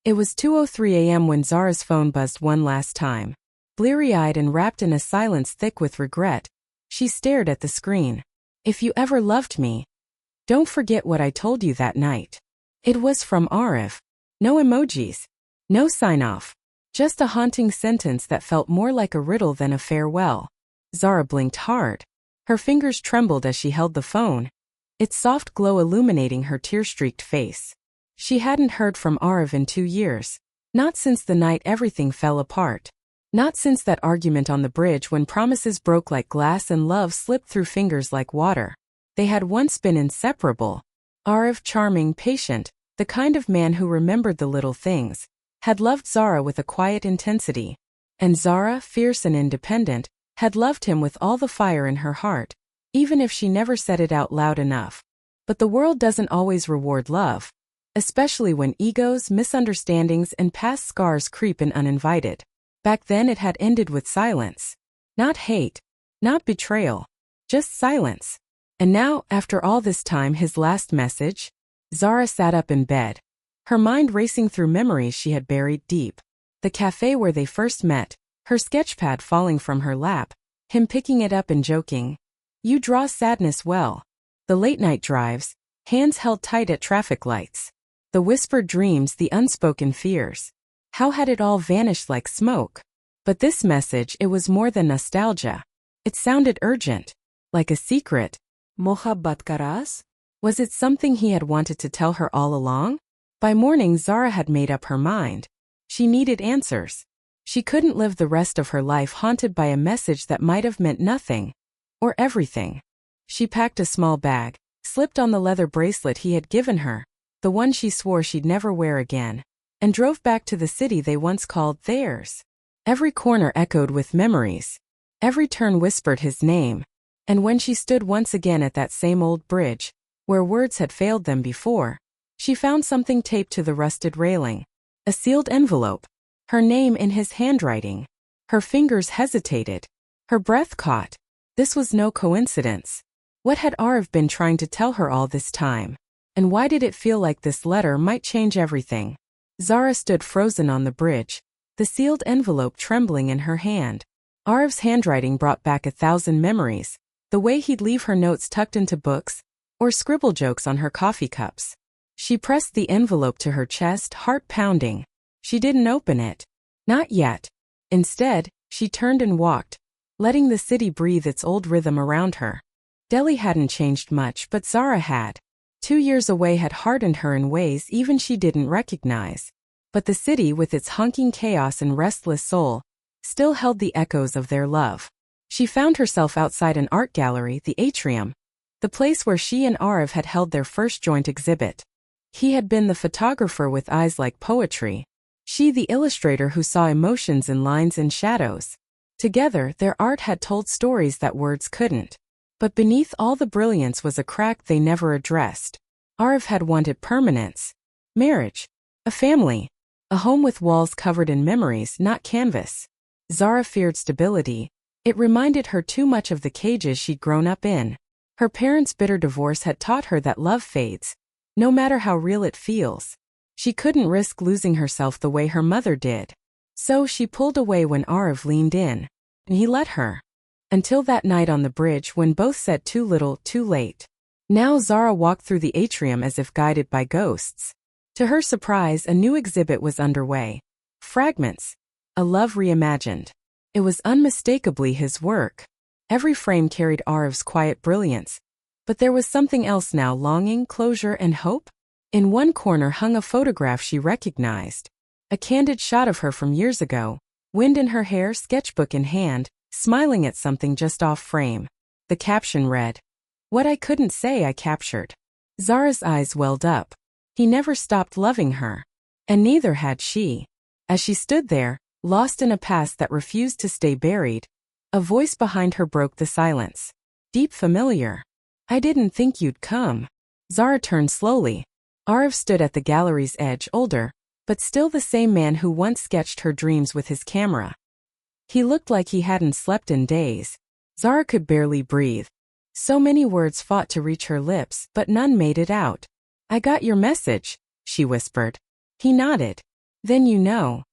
It was 2:03 a.m. when Zara's phone buzzed one last time. Bleary-eyed and wrapped in a silence thick with regret, she stared at the screen. If you ever loved me, don't forget what I told you that night. It was from Arif. No emojis. No sign-off. Just a haunting sentence that felt more like a riddle than a farewell. Zara blinked hard. Her fingers trembled as she held the phone, its soft glow illuminating her tear-streaked face. She hadn't heard from Arif in 2 years. Not since the night everything fell apart. Not since that argument on the bridge when promises broke like glass and love slipped through fingers like water. They had once been inseparable. Arif, charming, patient, the kind of man who remembered the little things, had loved Zara with a quiet intensity. And Zara, fierce and independent, had loved him with all the fire in her heart, even if she never said it out loud enough. But the world doesn't always reward love, especially when egos, misunderstandings, and past scars creep in uninvited. Back then it had ended with silence. Not hate, not betrayal, just silence. And now, after all this time, his last message? Zara sat up in bed, her mind racing through memories she had buried deep. The cafe where they first met, her sketchpad falling from her lap, him picking it up and joking, "You draw sadness well." The late-night drives, hands held tight at traffic lights. The whispered dreams, the unspoken fears. How had it all vanished like smoke? But this message, it was more than nostalgia. It sounded urgent, like a secret. Mohabbat karas? Was it something he had wanted to tell her all along? By morning, Zara had made up her mind. She needed answers. She couldn't live the rest of her life haunted by a message that might have meant nothing, or everything. She packed a small bag, slipped on the leather bracelet he had given her, the one she swore she'd never wear again, and drove back to the city they once called theirs. Every corner echoed with memories. Every turn whispered his name. And when she stood once again at that same old bridge, where words had failed them before, she found something taped to the rusted railing. A sealed envelope. Her name in his handwriting. Her fingers hesitated. Her breath caught. This was no coincidence. What had Arif been trying to tell her all this time? And why did it feel like this letter might change everything? Zara stood frozen on the bridge, the sealed envelope trembling in her hand. Arif's handwriting brought back 1,000 memories, the way he'd leave her notes tucked into books, or scribble jokes on her coffee cups. She pressed the envelope to her chest, heart pounding. She didn't open it. Not yet. Instead, she turned and walked, letting the city breathe its old rhythm around her. Delhi hadn't changed much, but Zara had. 2 years away had hardened her in ways even she didn't recognize. But the city, with its honking chaos and restless soul, still held the echoes of their love. She found herself outside an art gallery, the Atrium, the place where she and Arif had held their first joint exhibit. He had been the photographer with eyes like poetry. She the illustrator who saw emotions in lines and shadows. Together, their art had told stories that words couldn't. But beneath all the brilliance was a crack they never addressed. Arif had wanted permanence. Marriage. A family. A home with walls covered in memories, not canvas. Zara feared stability. It reminded her too much of the cages she'd grown up in. Her parents' bitter divorce had taught her that love fades, no matter how real it feels. She couldn't risk losing herself the way her mother did. So she pulled away when Arif leaned in. And he let her. Until that night on the bridge when both said too little, too late. Now Zara walked through the atrium as if guided by ghosts. To her surprise, a new exhibit was underway. Fragments. A love reimagined. It was unmistakably his work. Every frame carried Arif's quiet brilliance. But there was something else now, longing, closure, and hope. In one corner hung a photograph she recognized. A candid shot of her from years ago, wind in her hair, sketchbook in hand, smiling at something just off frame. The caption read, "What I couldn't say I captured." Zara's eyes welled up. He never stopped loving her. And neither had she. As she stood there, lost in a past that refused to stay buried, a voice behind her broke the silence. Deep, familiar. "I didn't think you'd come." Zara turned slowly. Arif stood at the gallery's edge, older, but still the same man who once sketched her dreams with his camera. He looked like he hadn't slept in days. Zara could barely breathe. So many words fought to reach her lips, but none made it out. "I got your message," she whispered. He nodded. Then you know.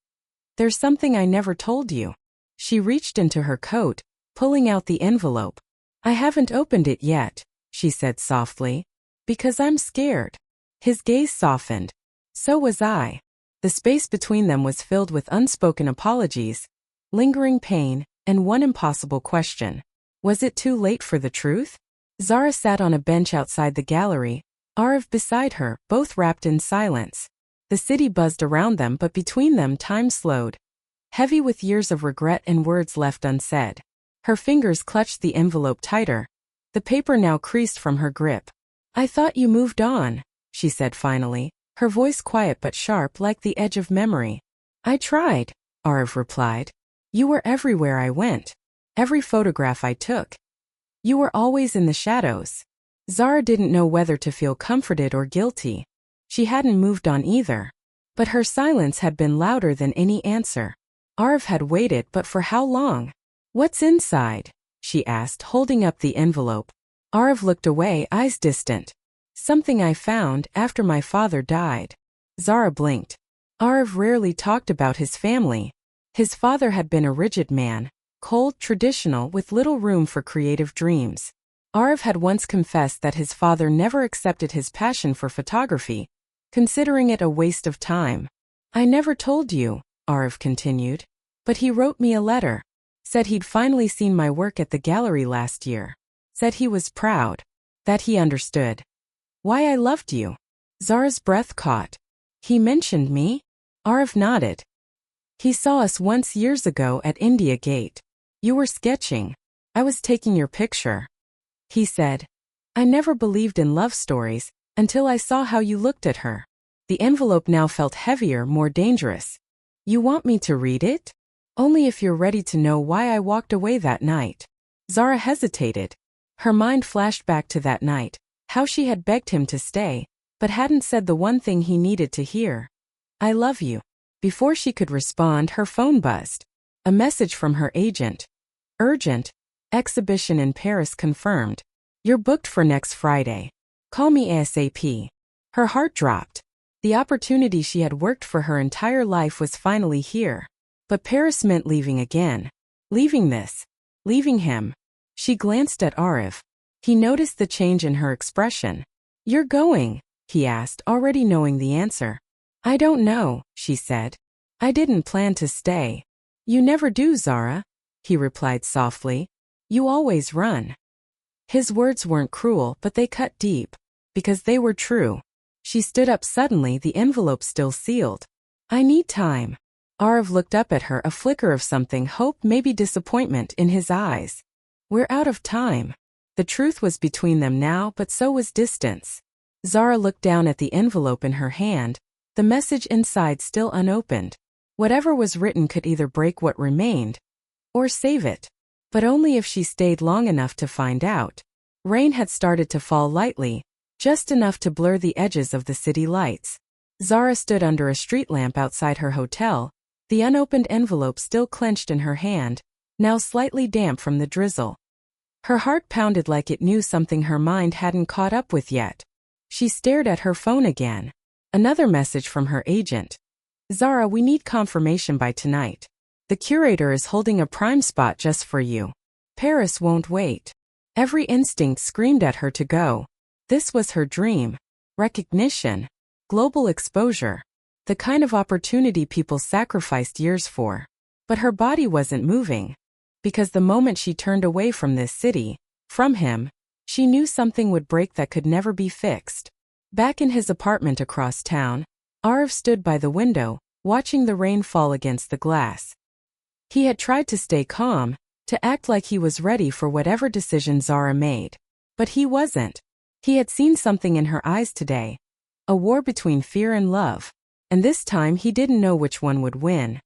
There's something I never told you. She reached into her coat, pulling out the envelope. I haven't opened it yet, she said softly. Because I'm scared. His gaze softened. So was I. The space between them was filled with unspoken apologies, lingering pain, and one impossible question. Was it too late for the truth? Zara sat on a bench outside the gallery, Arif beside her, both wrapped in silence. The city buzzed around them, but between them time slowed, heavy with years of regret and words left unsaid. Her fingers clutched the envelope tighter, the paper now creased from her grip. I thought you moved on, she said finally, her voice quiet but sharp like the edge of memory. I tried, Arif replied. You were everywhere I went. Every photograph I took. You were always in the shadows. Zara didn't know whether to feel comforted or guilty. She hadn't moved on either. But her silence had been louder than any answer. Arif had waited, but for how long? What's inside? She asked, holding up the envelope. Arif looked away, eyes distant. Something I found after my father died. Zara blinked. Arif rarely talked about his family. His father had been a rigid man, cold, traditional, with little room for creative dreams. Arif had once confessed that his father never accepted his passion for photography, considering it a waste of time. I never told you, Arif continued. But he wrote me a letter. Said he'd finally seen my work at the gallery last year. Said he was proud. That he understood. Why I loved you. Zara's breath caught. He mentioned me? Arif nodded. He saw us once years ago at India Gate. You were sketching. I was taking your picture. He said, I never believed in love stories until I saw how you looked at her. The envelope now felt heavier, more dangerous. You want me to read it? Only if you're ready to know why I walked away that night. Zara hesitated. Her mind flashed back to that night, how she had begged him to stay, but hadn't said the one thing he needed to hear. I love you. Before she could respond, her phone buzzed. A message from her agent. Urgent. Exhibition in Paris confirmed. You're booked for next Friday. Call me ASAP. Her heart dropped. The opportunity she had worked for her entire life was finally here. But Paris meant leaving again. Leaving this. Leaving him. She glanced at Arif. He noticed the change in her expression. You're going? He asked, already knowing the answer. I don't know, she said. I didn't plan to stay. You never do, Zara, he replied softly. You always run. His words weren't cruel, but they cut deep. Because they were true. She stood up suddenly, the envelope still sealed. I need time. Arif looked up at her, a flicker of something, hope, maybe disappointment, in his eyes. We're out of time. The truth was between them now, but so was distance. Zara looked down at the envelope in her hand, the message inside still unopened. Whatever was written could either break what remained, or save it. But only if she stayed long enough to find out. Rain had started to fall lightly, just enough to blur the edges of the city lights. Zara stood under a street lamp outside her hotel, the unopened envelope still clenched in her hand, now slightly damp from the drizzle. Her heart pounded like it knew something her mind hadn't caught up with yet. She stared at her phone again. Another message from her agent. Zara, we need confirmation by tonight. The curator is holding a prime spot just for you. Paris won't wait. Every instinct screamed at her to go. This was her dream. Recognition. Global exposure. The kind of opportunity people sacrificed years for. But her body wasn't moving. Because the moment she turned away from this city, from him, she knew something would break that could never be fixed. Back in his apartment across town, Arif stood by the window, watching the rain fall against the glass. He had tried to stay calm, to act like he was ready for whatever decision Zara made. But he wasn't. He had seen something in her eyes today. A war between fear and love. And this time he didn't know which one would win.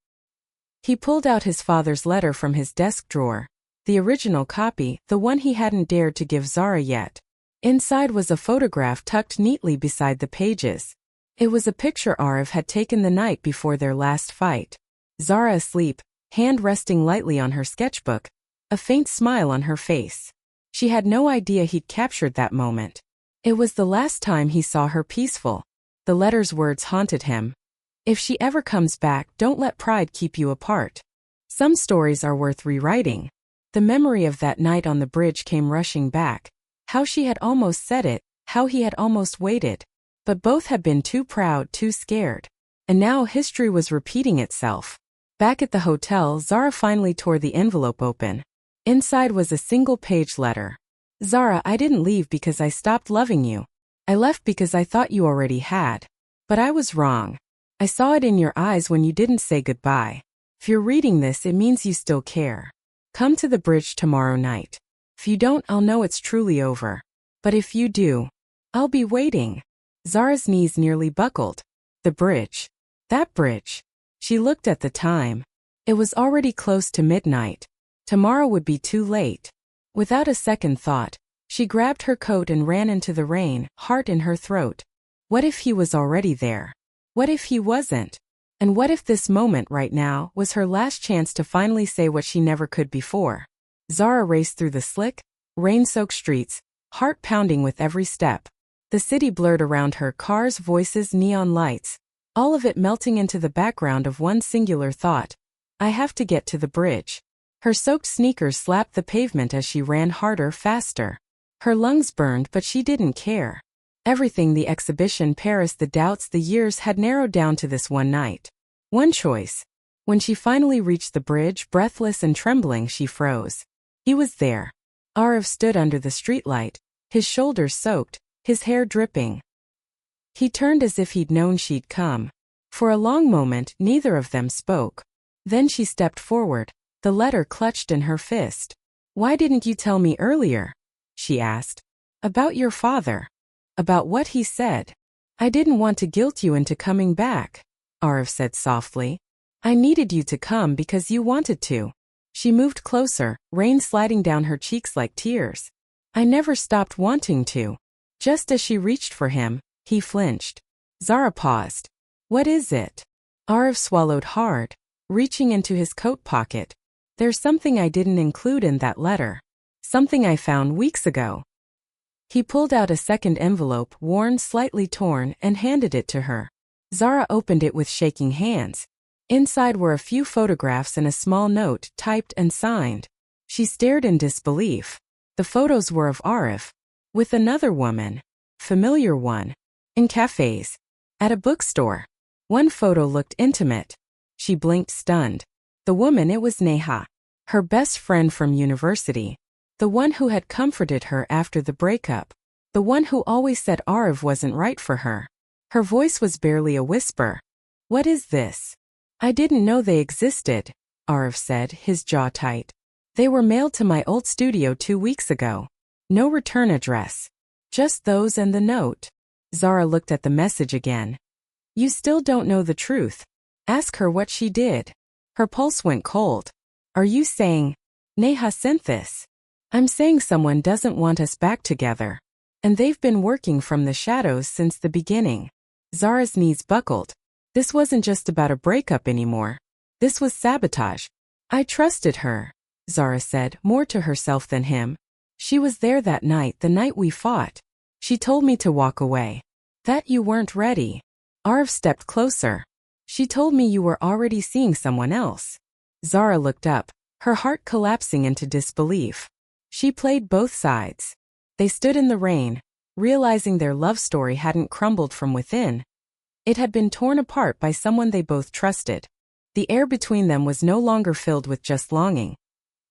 He pulled out his father's letter from his desk drawer. The original copy, the one he hadn't dared to give Zara yet. Inside was a photograph tucked neatly beside the pages. It was a picture Arif had taken the night before their last fight. Zara asleep, hand resting lightly on her sketchbook, a faint smile on her face. She had no idea he'd captured that moment. It was the last time he saw her peaceful. The letter's words haunted him. If she ever comes back, don't let pride keep you apart. Some stories are worth rewriting. The memory of that night on the bridge came rushing back. How she had almost said it, how he had almost waited. But both had been too proud, too scared. And now history was repeating itself. Back at the hotel, Zara finally tore the envelope open. Inside was a single-page letter. Zara, I didn't leave because I stopped loving you. I left because I thought you already had. But I was wrong. I saw it in your eyes when you didn't say goodbye. If you're reading this, it means you still care. Come to the bridge tomorrow night. If you don't, I'll know it's truly over. But if you do, I'll be waiting. Zara's knees nearly buckled. The bridge. That bridge. She looked at the time. It was already close to midnight. Tomorrow would be too late. Without a second thought, she grabbed her coat and ran into the rain, heart in her throat. What if he was already there? What if he wasn't? And what if this moment right now was her last chance to finally say what she never could before? Zara raced through the slick, rain-soaked streets, heart pounding with every step. The city blurred around her, cars, voices, neon lights, all of it melting into the background of one singular thought. I have to get to the bridge. Her soaked sneakers slapped the pavement as she ran harder, faster. Her lungs burned, but she didn't care. Everything, the exhibition, Paris, the doubts, the years, had narrowed down to this one night. One choice. When she finally reached the bridge, breathless and trembling, she froze. He was there. Arif stood under the streetlight, his shoulders soaked, his hair dripping. He turned as if he'd known she'd come. For a long moment, neither of them spoke. Then she stepped forward, the letter clutched in her fist. Why didn't you tell me earlier? She asked. About your father. About what he said. I didn't want to guilt you into coming back, Arif said softly. I needed you to come because you wanted to. She moved closer, rain sliding down her cheeks like tears. I never stopped wanting to. Just as she reached for him, he flinched. Zara paused. What is it? Arif swallowed hard, reaching into his coat pocket. There's something I didn't include in that letter. Something I found weeks ago. He pulled out a second envelope, worn, slightly torn, and handed it to her. Zara opened it with shaking hands. Inside were a few photographs and a small note, typed and signed. She stared in disbelief. The photos were of Arif, with another woman, familiar one, in cafes, at a bookstore. One photo looked intimate. She blinked, stunned. The woman, it was Neha, her best friend from university. The one who had comforted her after the breakup. The one who always said Arif wasn't right for her. Her voice was barely a whisper. What is this? I didn't know they existed, Arif said, his jaw tight. They were mailed to my old studio 2 weeks ago. No return address. Just those and the note. Zara looked at the message again. You still don't know the truth. Ask her what she did. Her pulse went cold. Are you saying, Neha sent this? I'm saying someone doesn't want us back together. And they've been working from the shadows since the beginning. Zara's knees buckled. This wasn't just about a breakup anymore. This was sabotage. I trusted her, Zara said, more to herself than him. She was there that night, the night we fought. She told me to walk away. That you weren't ready. Arif stepped closer. She told me you were already seeing someone else. Zara looked up, her heart collapsing into disbelief. She played both sides. They stood in the rain, realizing their love story hadn't crumbled from within. It had been torn apart by someone they both trusted. The air between them was no longer filled with just longing.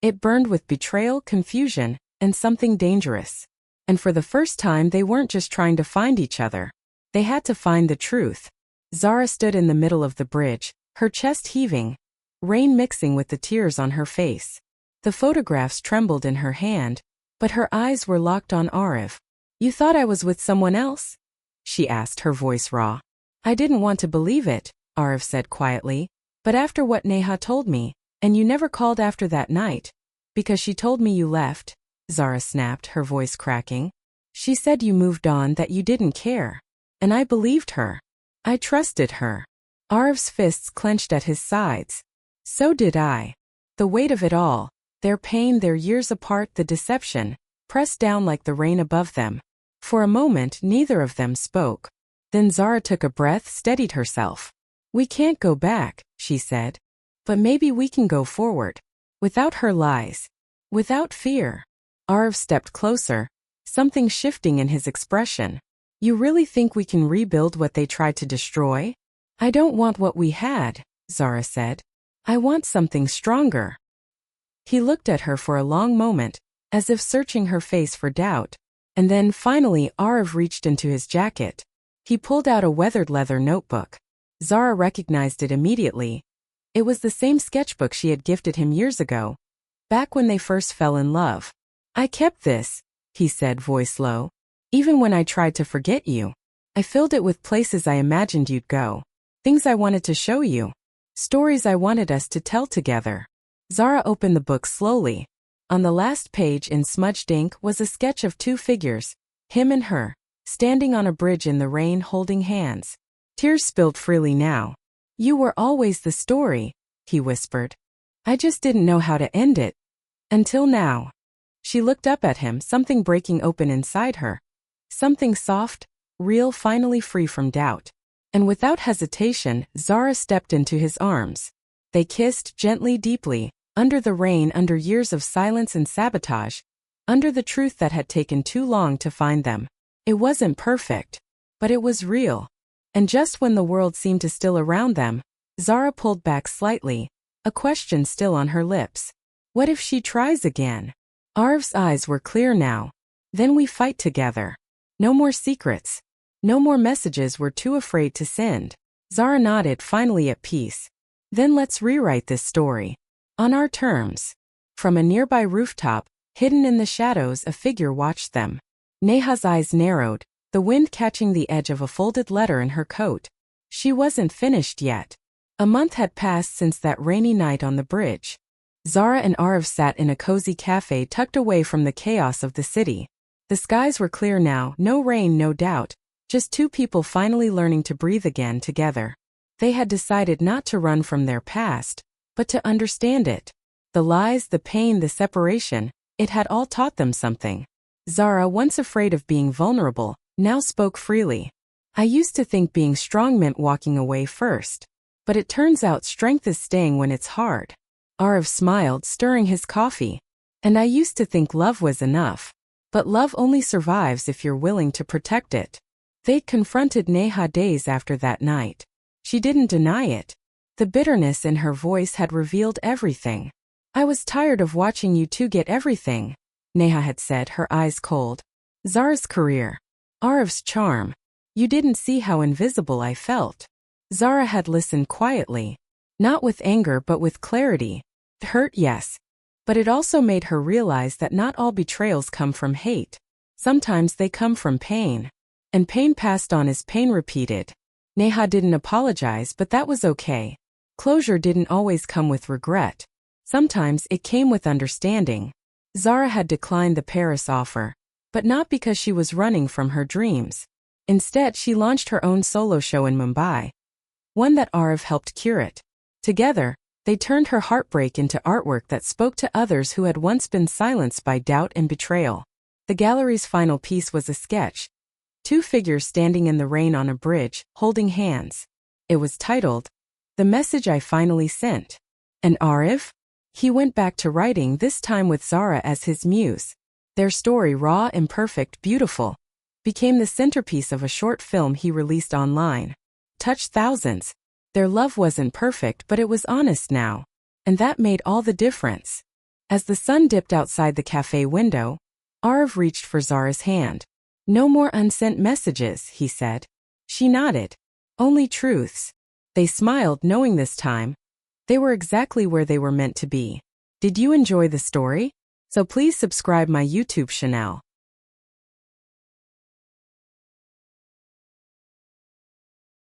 It burned with betrayal, confusion, and something dangerous. And for the first time, they weren't just trying to find each other. They had to find the truth. Zara stood in the middle of the bridge, her chest heaving, rain mixing with the tears on her face. The photographs trembled in her hand, but her eyes were locked on Arif. You thought I was with someone else? She asked, her voice raw. I didn't want to believe it, Arif said quietly, but after what Neha told me, and you never called after that night, because she told me you left, Zara snapped, her voice cracking. She said you moved on, that you didn't care. And I believed her. I trusted her. Arif's fists clenched at his sides. So did I. The weight of it all, their pain, their years apart, the deception, pressed down like the rain above them. For a moment, neither of them spoke. Then Zara took a breath, steadied herself. We can't go back, she said. But maybe we can go forward. Without her lies. Without fear. Arv stepped closer, something shifting in his expression. You really think we can rebuild what they tried to destroy? I don't want what we had, Zara said. I want something stronger. He looked at her for a long moment, as if searching her face for doubt, and then finally Arv reached into his jacket. He pulled out a weathered leather notebook. Zara recognized it immediately. It was the same sketchbook she had gifted him years ago, back when they first fell in love. I kept this, he said, voice low. Even when I tried to forget you. I filled it with places I imagined you'd go. Things I wanted to show you. Stories I wanted us to tell together. Zara opened the book slowly. On the last page in smudged ink was a sketch of two figures, him and her, standing on a bridge in the rain holding hands. Tears spilled freely now. You were always the story, he whispered. I just didn't know how to end it. Until now. She looked up at him, something breaking open inside her. Something soft, real, finally free from doubt. And without hesitation, Zara stepped into his arms. They kissed gently, deeply, under the rain, under years of silence and sabotage, under the truth that had taken too long to find them. It wasn't perfect, but it was real. And just when the world seemed to still around them, Zara pulled back slightly, a question still on her lips. What if she tries again? Arv's eyes were clear now. Then we fight together. No more secrets. No more messages we're too afraid to send. Zara nodded, finally at peace. Then let's rewrite this story. On our terms. From a nearby rooftop, hidden in the shadows, a figure watched them. Neha's eyes narrowed, the wind catching the edge of a folded letter in her coat. She wasn't finished yet. A month had passed since that rainy night on the bridge. Zara and Arv sat in a cozy cafe tucked away from the chaos of the city. The skies were clear now, no rain, no doubt, just two people finally learning to breathe again together. They had decided not to run from their past, but to understand it. The lies, the pain, the separation, it had all taught them something. Zara, once afraid of being vulnerable, now spoke freely. I used to think being strong meant walking away first. But it turns out strength is staying when it's hard. Arv smiled, stirring his coffee. And I used to think love was enough. But love only survives if you're willing to protect it. They'd confronted Neha days after that night. She didn't deny it. The bitterness in her voice had revealed everything. I was tired of watching you two get everything, Neha had said, her eyes cold. Zara's career. Arv's charm. You didn't see how invisible I felt. Zara had listened quietly. Not with anger but with clarity. It hurt, yes. But it also made her realize that not all betrayals come from hate. Sometimes they come from pain. And pain passed on is pain repeated. Neha didn't apologize, but that was okay. Closure didn't always come with regret. Sometimes it came with understanding. Zara had declined the Paris offer. But not because she was running from her dreams. Instead, she launched her own solo show in Mumbai. One that Arv helped curate. Together, they turned her heartbreak into artwork that spoke to others who had once been silenced by doubt and betrayal. The gallery's final piece was a sketch. Two figures standing in the rain on a bridge, holding hands. It was titled, The Message I Finally Sent. And Arv? He went back to writing, this time with Zara as his muse. Their story, raw, imperfect, beautiful, became the centerpiece of a short film he released online. Touched thousands. Their love wasn't perfect, but it was honest now. And that made all the difference. As the sun dipped outside the cafe window, Arv reached for Zara's hand. No more unsent messages, he said. She nodded. Only truths. They smiled, knowing this time they were exactly where they were meant to be. Did you enjoy the story? So please subscribe my YouTube channel.